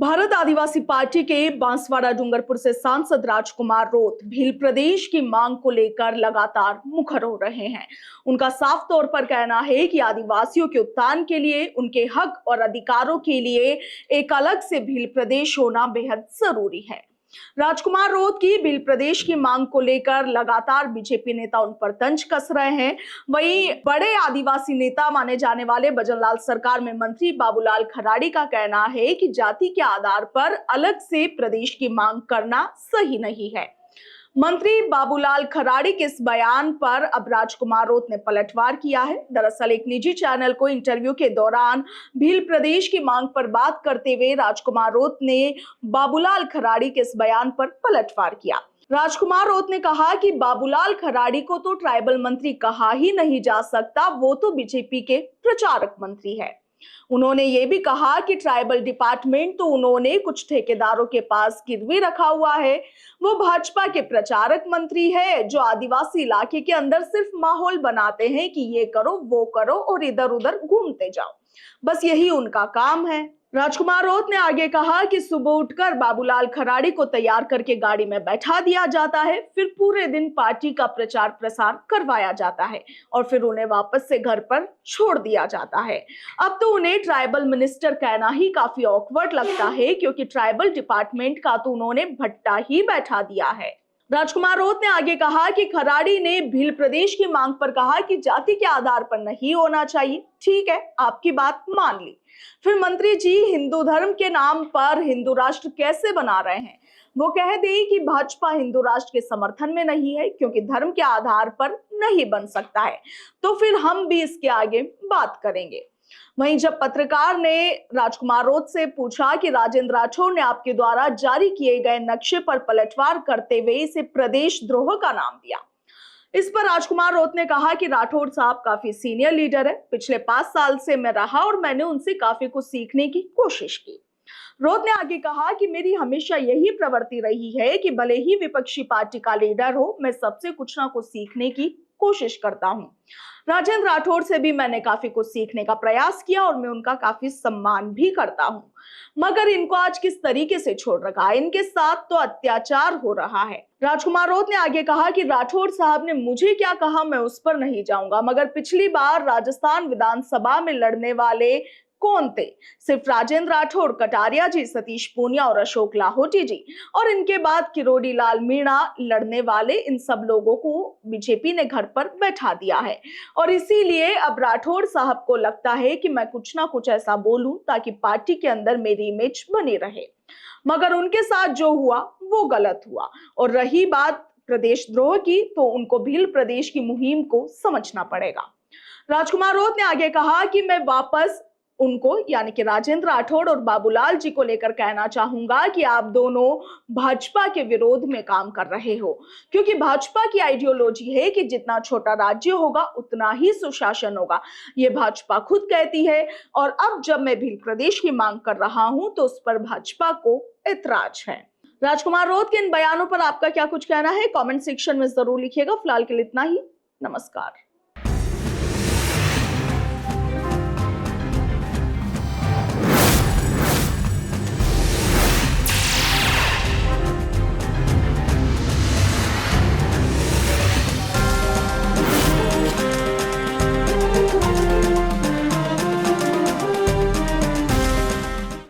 भारत आदिवासी party के बांसवाड़ा डूंगरपुर से सांसद राजकुमार रोत भील प्रदेश की मांग को लेकर लगातार मुखर हो रहे हैं। उनका साफ तौर पर कहना है कि आदिवासियों के उत्थान के लिए, उनके हक और अधिकारों के लिए एक अलग से भील प्रदेश होना बेहद जरूरी है। राजकुमार रोत की भील प्रदेश की मांग को लेकर लगातार बीजेपी नेता उन पर तंज कस रहे हैं। वहीं बड़े आदिवासी नेता माने जाने वाले भजनलाल सरकार में मंत्री बाबूलाल खराड़ी का कहना है कि जाति के आधार पर अलग से प्रदेश की मांग करना सही नहीं है। मंत्री बाबूलाल खराड़ी के इस बयान पर अब राजकुमार रोत ने पलटवार किया है। दरअसल एक निजी चैनल को इंटरव्यू के दौरान भील प्रदेश की मांग पर बात करते हुए राजकुमार रोत ने बाबूलाल खराड़ी के इस बयान पर पलटवार किया। राजकुमार रोत ने कहा कि बाबूलाल खराड़ी को तो ट्राइबल मंत्री कहा ही नहीं जा सकता, वो तो बीजेपी के प्रचारक मंत्री है। उन्होंने ये भी कहा कि ट्राइबल डिपार्टमेंट तो उन्होंने कुछ ठेकेदारों के पास गिरवी रखा हुआ है। वो भाजपा के प्रचारक मंत्री है जो आदिवासी इलाके के अंदर सिर्फ माहौल बनाते हैं कि ये करो वो करो और इधर उधर घूमते जाओ, बस यही उनका काम है। राजकुमार रोत ने आगे कहा कि सुबह उठकर बाबूलाल खराड़ी को तैयार करके गाड़ी में बैठा दिया जाता है, फिर पूरे दिन पार्टी का प्रचार प्रसार करवाया जाता है और फिर उन्हें वापस से घर पर छोड़ दिया जाता है। अब तो उन्हें ट्राइबल मिनिस्टर कहना ही काफी ऑकवर्ड लगता है, क्योंकि ट्राइबल डिपार्टमेंट का तो उन्होंने भट्टा ही बैठा दिया है। राजकुमार रोत ने आगे कहा कि खराड़ी ने भील प्रदेश की मांग पर कहा कि जाति के आधार पर नहीं होना चाहिए। ठीक है, आपकी बात मान ली। फिर मंत्री जी हिंदू धर्म के नाम पर हिंदू राष्ट्र कैसे बना रहे हैं? वो कह दें कि भाजपा हिंदू राष्ट्र के समर्थन में नहीं है, क्योंकि धर्म के आधार पर नहीं बन सकता है, तो फिर हम भी इसके आगे बात करेंगे। वहीं जब पत्रकार ने राजकुमार रोत से पूछा कि राजेंद्र राठौड़ ने आपके द्वारा जारी किए गए नक्शे पर पलटवार करते हुए इसे प्रदेश द्रोह का नाम दिया, इस पर राजकुमार रोत ने कहा कि राठौड़ साहब काफी सीनियर लीडर है, पिछले 5 साल से मैं रहा और मैंने उनसे काफी कुछ सीखने की कोशिश की। रोत ने आगे कहा कि मेरी हमेशा यही प्रवृत्ति रही है कि भले ही विपक्षी पार्टी का लीडर हो, मैं सबसे कुछ ना कुछ सीखने की कोशिश करता हूं। राजेंद्र राठौड़ से भी मैंने काफी कुछ सीखने का प्रयास किया और मैं उनका काफी सम्मान भी करता हूं, मगर इनको आज किस तरीके से छोड़ रखा है, इनके साथ तो अत्याचार हो रहा है। राजकुमार रोत ने आगे कहा कि राठौड़ साहब ने मुझे क्या कहा मैं उस पर नहीं जाऊंगा, मगर पिछली बार राजस्थान विधानसभा में लड़ने वाले कौन थे? सिर्फ राजेंद्र राठौड़, कटारिया जी, सतीश पूनिया और अशोक लाहोटी जी, और इनके बाद किरोड़ी लाल मीणा लड़ने वाले इन सब लोगों को बीजेपी ने घर पर बैठा दिया है। और इसीलिए अब राठौड़ साहब को लगता है कि मैं कुछ ना कुछ ऐसा बोलूं ताकि पार्टी के अंदर मेरी इमेज बनी रहे, मगर उनके साथ जो हुआ वो गलत हुआ। और रही बात प्रदेश द्रोह की, तो उनको भील प्रदेश की मुहिम को समझना पड़ेगा। राजकुमार रोत ने आगे कहा कि मैं वापस उनको यानी कि राजेंद्र राठौड़ और बाबूलाल जी को लेकर कहना चाहूंगा कि आप दोनों भाजपा के विरोध में काम कर रहे हो, क्योंकि भाजपा की आइडियोलॉजी है कि जितना छोटा राज्य होगा उतना ही सुशासन होगा। ये भाजपा खुद कहती है, और अब जब मैं भील प्रदेश की मांग कर रहा हूं तो उस पर भाजपा को ऐतराज है। राजकुमार रोत के इन बयानों पर आपका क्या कुछ कहना है? कमेंट सेक्शन में जरूर लिखिएगा। फिलहाल के लिए इतना ही। नमस्कार।